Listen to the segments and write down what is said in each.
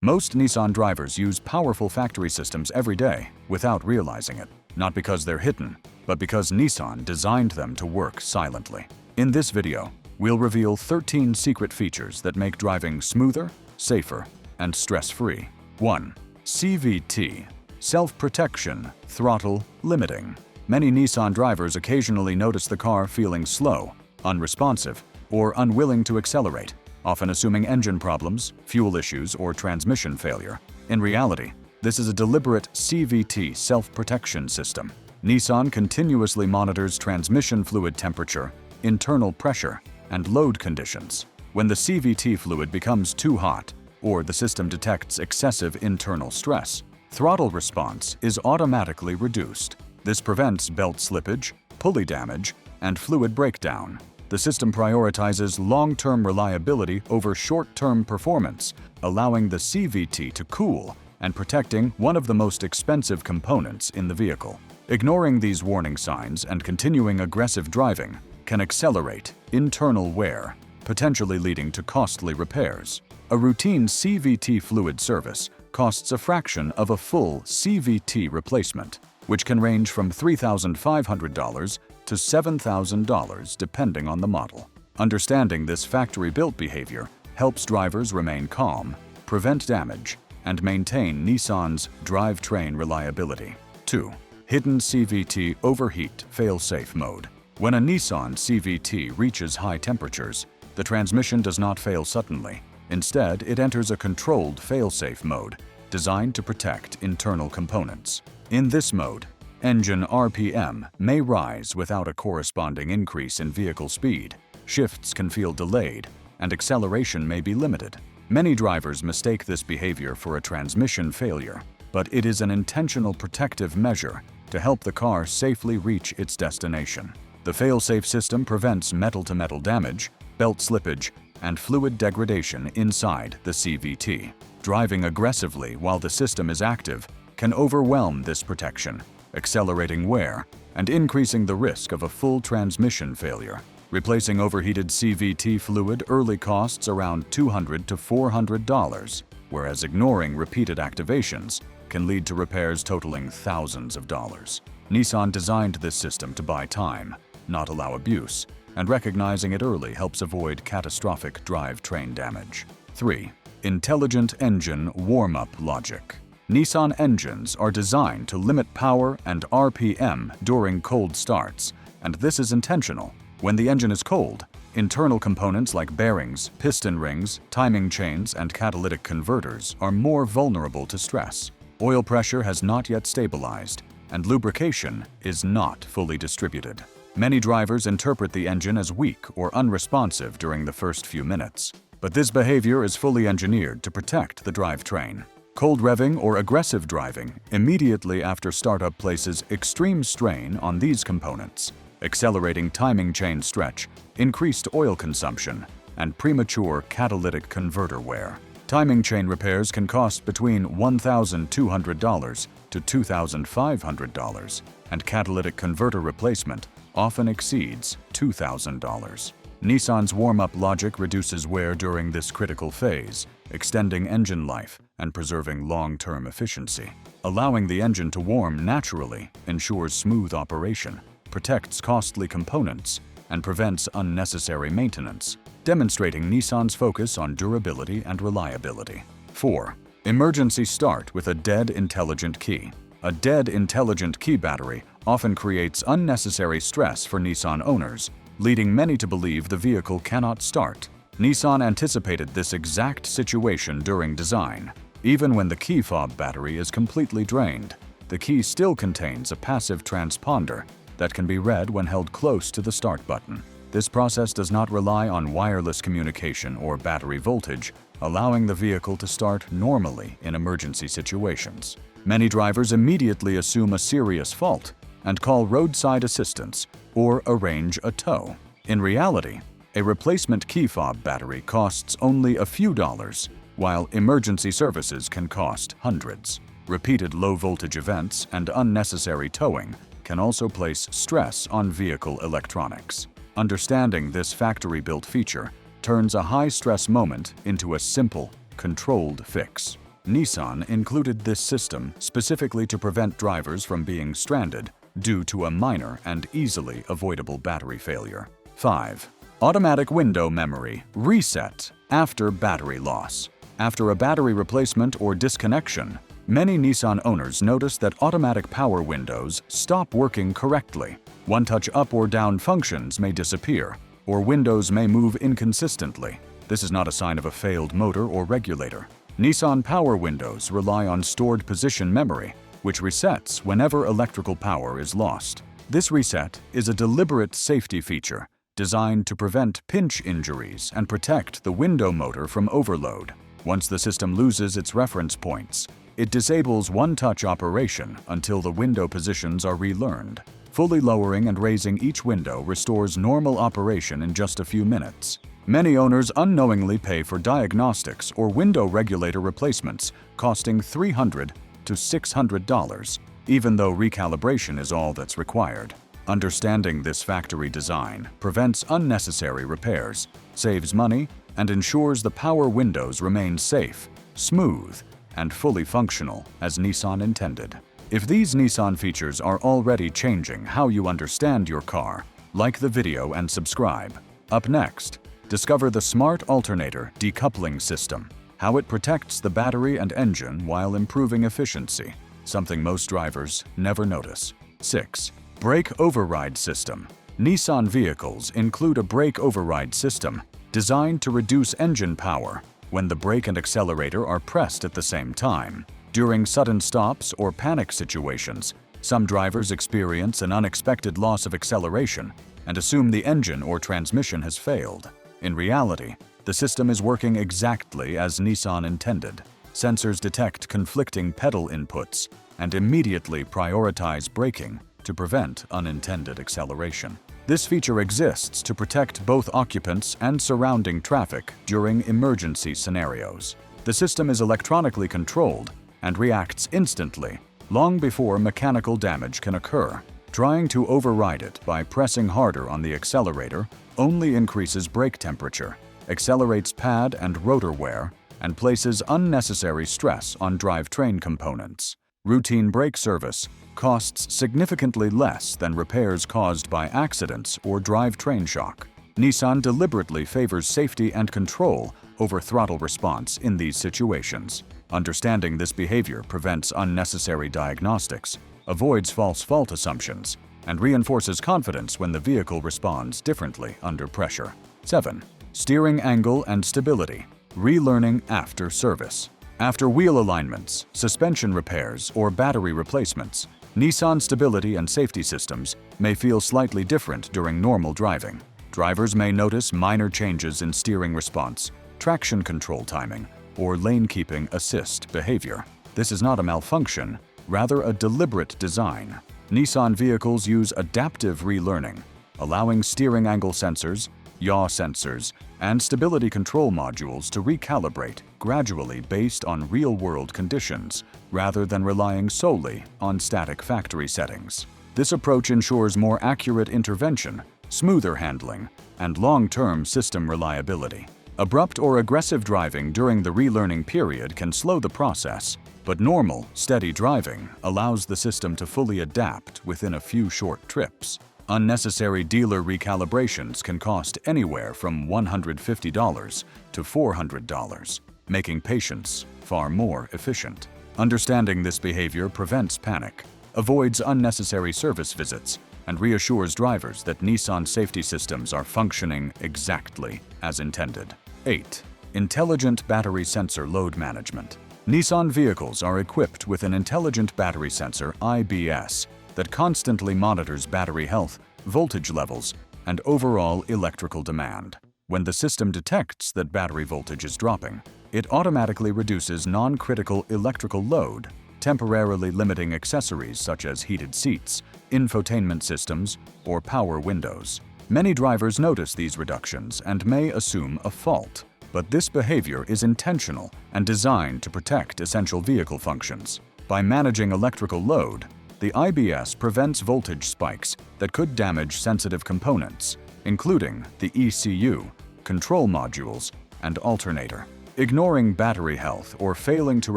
Most Nissan drivers use powerful factory systems every day without realizing it, not because they're hidden, but because Nissan designed them to work silently. In this video, we'll reveal 13 secret features that make driving smoother, safer, and stress-free. 1. CVT – Self-Protection Throttle Limiting. Many Nissan drivers occasionally notice the car feeling slow, unresponsive, or unwilling to accelerate, often assuming engine problems, fuel issues, or transmission failure. In reality, this is a deliberate CVT self-protection system. Nissan continuously monitors transmission fluid temperature, internal pressure, and load conditions. When the CVT fluid becomes too hot, or the system detects excessive internal stress, throttle response is automatically reduced. This prevents belt slippage, pulley damage, and fluid breakdown. The system prioritizes long-term reliability over short-term performance, allowing the CVT to cool and protecting one of the most expensive components in the vehicle. Ignoring these warning signs and continuing aggressive driving can accelerate internal wear, potentially leading to costly repairs. A routine CVT fluid service costs a fraction of a full CVT replacement, which can range from $3,500 to $7,000 depending on the model. Understanding this factory-built behavior helps drivers remain calm, prevent damage, and maintain Nissan's drivetrain reliability. 2. Hidden CVT Overheat Fail-Safe Mode. When a Nissan CVT reaches high temperatures, the transmission does not fail suddenly. Instead, it enters a controlled fail-safe mode designed to protect internal components. In this mode, engine RPM may rise without a corresponding increase in vehicle speed, shifts can feel delayed, and acceleration may be limited. Many drivers mistake this behavior for a transmission failure, but it is an intentional protective measure to help the car safely reach its destination. The fail-safe system prevents metal-to-metal damage, belt slippage, and fluid degradation inside the CVT. Driving aggressively while the system is active can overwhelm this protection, accelerating wear and increasing the risk of a full transmission failure. Replacing overheated CVT fluid early costs around $200 to $400, whereas ignoring repeated activations can lead to repairs totaling thousands of dollars. Nissan designed this system to buy time, not allow abuse, and recognizing it early helps avoid catastrophic drivetrain damage. 3. Intelligent Engine Warm-Up Logic. Nissan engines are designed to limit power and RPM during cold starts, and this is intentional. When the engine is cold, internal components like bearings, piston rings, timing chains, and catalytic converters are more vulnerable to stress. Oil pressure has not yet stabilized, and lubrication is not fully distributed. Many drivers interpret the engine as weak or unresponsive during the first few minutes, but this behavior is fully engineered to protect the drivetrain. Cold revving or aggressive driving immediately after startup places extreme strain on these components, accelerating timing chain stretch, increased oil consumption, and premature catalytic converter wear. Timing chain repairs can cost between $1,200 to $2,500, and catalytic converter replacement often exceeds $2,000. Nissan's warm-up logic reduces wear during this critical phase, extending engine life and preserving long-term efficiency. Allowing the engine to warm naturally ensures smooth operation, protects costly components, and prevents unnecessary maintenance, demonstrating Nissan's focus on durability and reliability. 4. Emergency Start with a Dead Intelligent Key. A dead intelligent key battery often creates unnecessary stress for Nissan owners, leading many to believe the vehicle cannot start. Nissan anticipated this exact situation during design. Even when the key fob battery is completely drained, the key still contains a passive transponder that can be read when held close to the start button. This process does not rely on wireless communication or battery voltage, allowing the vehicle to start normally in emergency situations. Many drivers immediately assume a serious fault and call roadside assistance or arrange a tow. In reality, a replacement key fob battery costs only a few dollars, while emergency services can cost hundreds. Repeated low-voltage events and unnecessary towing can also place stress on vehicle electronics. Understanding this factory-built feature turns a high-stress moment into a simple, controlled fix. Nissan included this system specifically to prevent drivers from being stranded due to a minor and easily avoidable battery failure. 5. Automatic window memory reset after battery loss. After a battery replacement or disconnection, many Nissan owners notice that automatic power windows stop working correctly. One-touch up or down functions may disappear, or windows may move inconsistently. This is not a sign of a failed motor or regulator. Nissan power windows rely on stored position memory, which resets whenever electrical power is lost. This reset is a deliberate safety feature designed to prevent pinch injuries and protect the window motor from overload. Once the system loses its reference points, it disables one-touch operation until the window positions are relearned. Fully lowering and raising each window restores normal operation in just a few minutes. Many owners unknowingly pay for diagnostics or window regulator replacements costing $300 to $600, even though recalibration is all that's required. Understanding this factory design prevents unnecessary repairs, saves money, and ensures the power windows remain safe, smooth, and fully functional as Nissan intended. If these Nissan features are already changing how you understand your car, like the video and subscribe. Up next, discover the Smart Alternator Decoupling System, how it protects the battery and engine while improving efficiency, something most drivers never notice. 6. Brake Override System. Nissan vehicles include a brake override system designed to reduce engine power when the brake and accelerator are pressed at the same time. During sudden stops or panic situations, some drivers experience an unexpected loss of acceleration and assume the engine or transmission has failed. In reality, the system is working exactly as Nissan intended. Sensors detect conflicting pedal inputs and immediately prioritize braking to prevent unintended acceleration. This feature exists to protect both occupants and surrounding traffic during emergency scenarios. The system is electronically controlled and reacts instantly, long before mechanical damage can occur. Trying to override it by pressing harder on the accelerator only increases brake temperature, accelerates pad and rotor wear, and places unnecessary stress on drivetrain components. Routine brake service costs significantly less than repairs caused by accidents or drivetrain shock. Nissan deliberately favors safety and control over throttle response in these situations. Understanding this behavior prevents unnecessary diagnostics, avoids false fault assumptions, and reinforces confidence when the vehicle responds differently under pressure. 7. Steering angle and stability. Relearning after service. After wheel alignments, suspension repairs, or battery replacements, Nissan stability and safety systems may feel slightly different during normal driving. Drivers may notice minor changes in steering response, traction control timing, or lane keeping assist behavior. This is not a malfunction, rather a deliberate design. Nissan vehicles use adaptive relearning, allowing steering angle sensors, yaw sensors, and stability control modules to recalibrate gradually based on real-world conditions, rather than relying solely on static factory settings. This approach ensures more accurate intervention, smoother handling, and long-term system reliability. Abrupt or aggressive driving during the relearning period can slow the process, but normal, steady driving allows the system to fully adapt within a few short trips. Unnecessary dealer recalibrations can cost anywhere from $150 to $400, making patience far more efficient. Understanding this behavior prevents panic, avoids unnecessary service visits, and reassures drivers that Nissan safety systems are functioning exactly as intended. 8. Intelligent Battery Sensor Load Management. Nissan vehicles are equipped with an Intelligent Battery Sensor (IBS) that constantly monitors battery health, voltage levels, and overall electrical demand. When the system detects that battery voltage is dropping, it automatically reduces non-critical electrical load, temporarily limiting accessories such as heated seats, infotainment systems, or power windows. Many drivers notice these reductions and may assume a fault, but this behavior is intentional and designed to protect essential vehicle functions. By managing electrical load, the IBS prevents voltage spikes that could damage sensitive components, including the ECU, control modules, and alternator. Ignoring battery health or failing to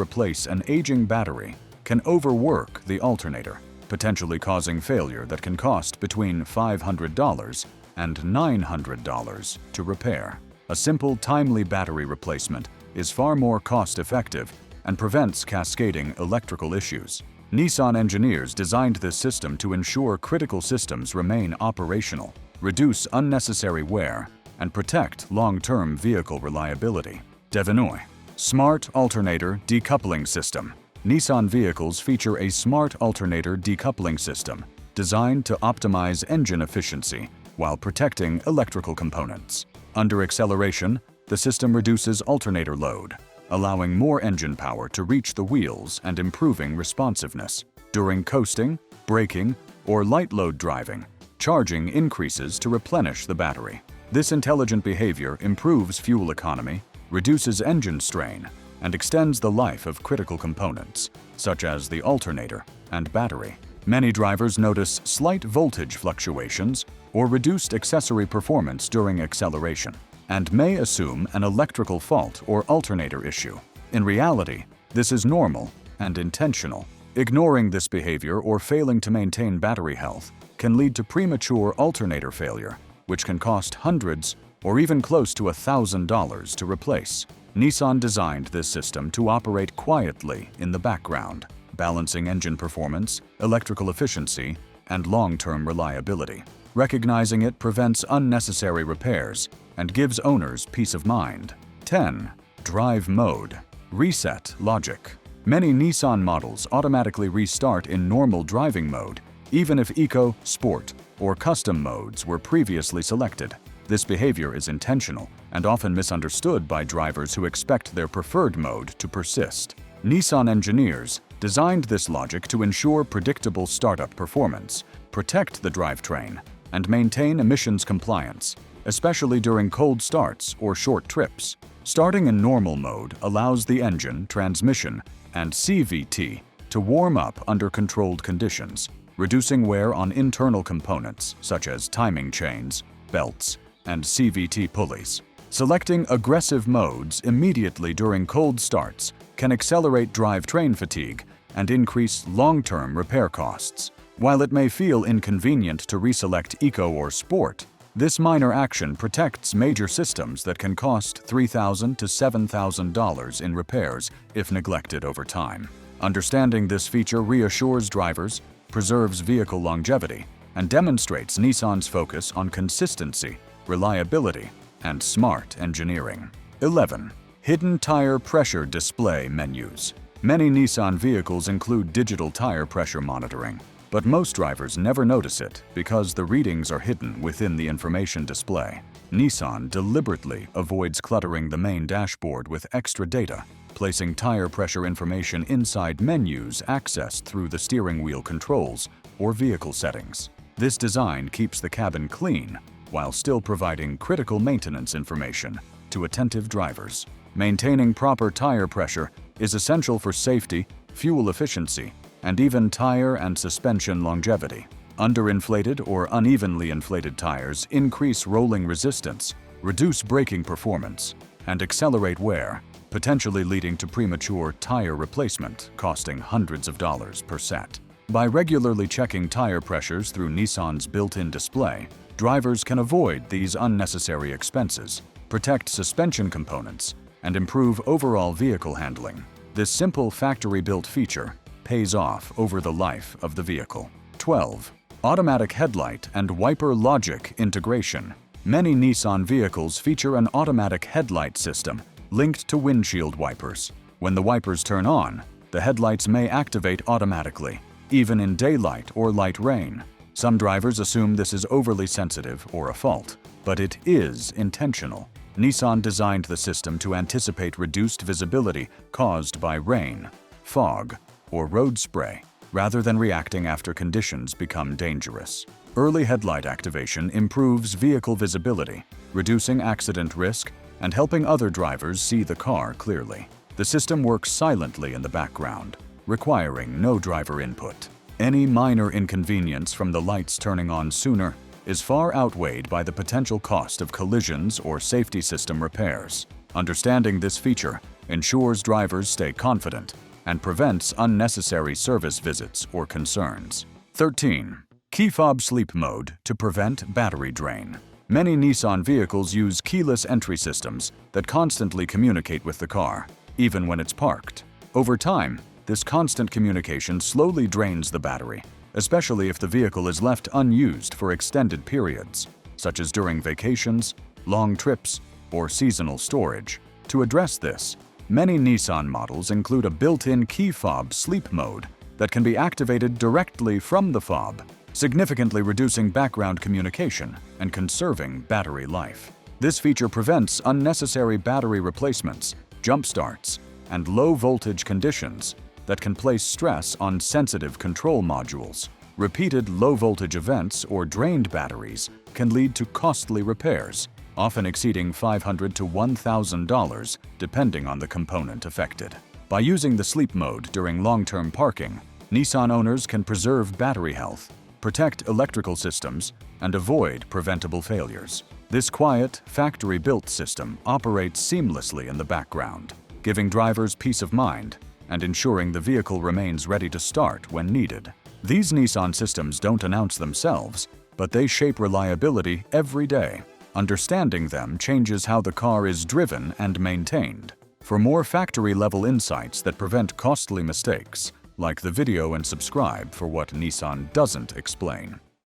replace an aging battery can overwork the alternator, potentially causing failure that can cost between $500 and $900 to repair. A simple, timely battery replacement is far more cost-effective and prevents cascading electrical issues. Nissan engineers designed this system to ensure critical systems remain operational, reduce unnecessary wear, and protect long-term vehicle reliability. Devanoi Smart Alternator Decoupling System. Nissan vehicles feature a smart alternator decoupling system designed to optimize engine efficiency while protecting electrical components. Under acceleration, the system reduces alternator load, allowing more engine power to reach the wheels and improving responsiveness. During coasting, braking, or light load driving, charging increases to replenish the battery. This intelligent behavior improves fuel economy, reduces engine strain, and extends the life of critical components, such as the alternator and battery. Many drivers notice slight voltage fluctuations or reduced accessory performance during acceleration, and may assume an electrical fault or alternator issue. In reality, this is normal and intentional. Ignoring this behavior or failing to maintain battery health can lead to premature alternator failure, which can cost hundreds or even close to $1,000 to replace. Nissan designed this system to operate quietly in the background, balancing engine performance, electrical efficiency, and long-term reliability. Recognizing it prevents unnecessary repairs and gives owners peace of mind. 10. Drive Mode Reset Logic. Many Nissan models automatically restart in normal driving mode, even if Eco, Sport, or Custom modes were previously selected. This behavior is intentional and often misunderstood by drivers who expect their preferred mode to persist. Nissan engineers designed this logic to ensure predictable startup performance, protect the drivetrain, and maintain emissions compliance, especially during cold starts or short trips. Starting in normal mode allows the engine, transmission, and CVT to warm up under controlled conditions, reducing wear on internal components such as timing chains, belts, and CVT pulleys. Selecting aggressive modes immediately during cold starts can accelerate drivetrain fatigue and increase long-term repair costs. While it may feel inconvenient to reselect Eco or Sport, this minor action protects major systems that can cost $3,000 to $7,000 in repairs if neglected over time. Understanding this feature reassures drivers, preserves vehicle longevity, and demonstrates Nissan's focus on consistency, reliability, and smart engineering. 11. Hidden Tire Pressure Display Menus. Many Nissan vehicles include digital tire pressure monitoring, but most drivers never notice it because the readings are hidden within the information display. Nissan deliberately avoids cluttering the main dashboard with extra data, placing tire pressure information inside menus accessed through the steering wheel controls or vehicle settings. This design keeps the cabin clean while still providing critical maintenance information to attentive drivers. Maintaining proper tire pressure is essential for safety, fuel efficiency, and even tire and suspension longevity. Underinflated or unevenly inflated tires increase rolling resistance, reduce braking performance, and accelerate wear, potentially leading to premature tire replacement costing hundreds of dollars per set. By regularly checking tire pressures through Nissan's built-in display, drivers can avoid these unnecessary expenses, protect suspension components, and improve overall vehicle handling. This simple factory-built feature pays off over the life of the vehicle. 12. Automatic Headlight and Wiper Logic Integration. Many Nissan vehicles feature an automatic headlight system linked to windshield wipers. When the wipers turn on, the headlights may activate automatically, even in daylight or light rain. Some drivers assume this is overly sensitive or a fault, but it is intentional. Nissan designed the system to anticipate reduced visibility caused by rain, fog, or road spray, rather than reacting after conditions become dangerous. Early headlight activation improves vehicle visibility, reducing accident risk and helping other drivers see the car clearly. The system works silently in the background, requiring no driver input. Any minor inconvenience from the lights turning on sooner is far outweighed by the potential cost of collisions or safety system repairs. Understanding this feature ensures drivers stay confident and prevents unnecessary service visits or concerns. 13. Key fob sleep mode to prevent battery drain. Many Nissan vehicles use keyless entry systems that constantly communicate with the car, even when it's parked. Over time, this constant communication slowly drains the battery, especially if the vehicle is left unused for extended periods, such as during vacations, long trips, or seasonal storage. To address this, many Nissan models include a built-in key fob sleep mode that can be activated directly from the fob, significantly reducing background communication and conserving battery life. This feature prevents unnecessary battery replacements, jump starts, and low-voltage conditions that can place stress on sensitive control modules. Repeated low-voltage events or drained batteries can lead to costly repairs, often exceeding $500 to $1,000 depending on the component affected. By using the sleep mode during long-term parking, Nissan owners can preserve battery health, protect electrical systems, and avoid preventable failures. This quiet, factory-built system operates seamlessly in the background, giving drivers peace of mind and ensuring the vehicle remains ready to start when needed. These Nissan systems don't announce themselves, but they shape reliability every day. Understanding them changes how the car is driven and maintained. For more factory-level insights that prevent costly mistakes, like the video and subscribe for what Nissan doesn't explain.